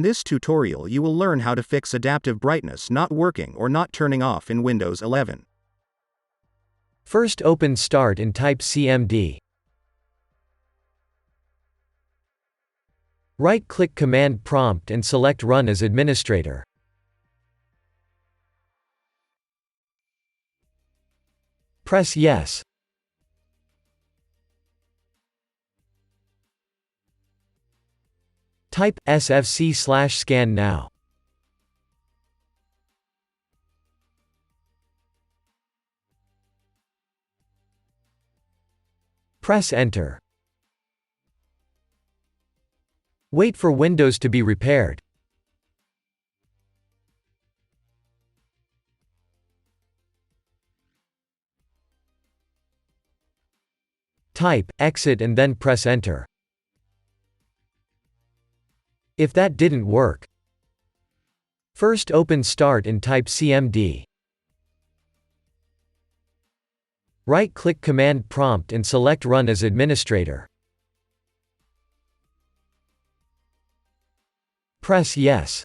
In this tutorial you will learn how to fix adaptive brightness not working or not turning off in Windows 11. First open Start and type CMD. Right-click Command Prompt and select Run as Administrator. Press Yes. Type sfc/scan now. Press Enter. Wait for Windows to be repaired. Type exit and then press Enter. If that didn't work, first open Start and type CMD. Right-click Command Prompt and select Run as Administrator. Press Yes.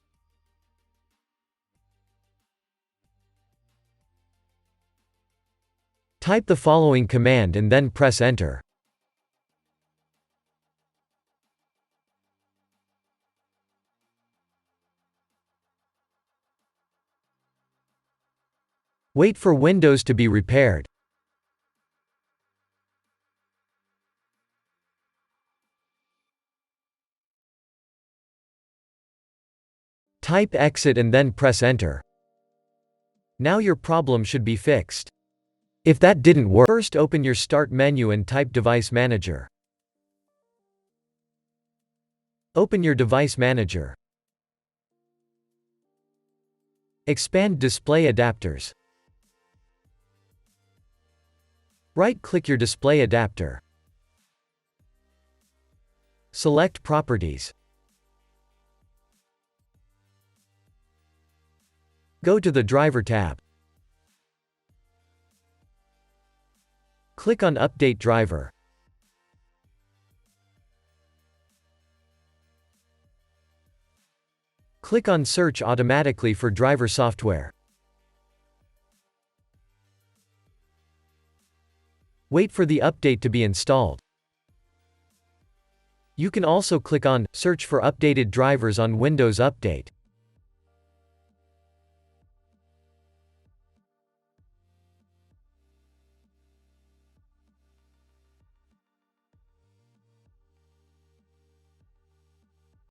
Type the following command and then press Enter. Wait for Windows to be repaired. Type exit and then press Enter. Now your problem should be fixed. If that didn't work, first open your Start menu and type Device Manager. Open your Device Manager. Expand Display Adapters. Right-click your display adapter. Select Properties. Go to the Driver tab. Click on Update Driver. Click on Search automatically for driver software. Wait for the update to be installed. You can also click on Search for updated drivers on Windows Update.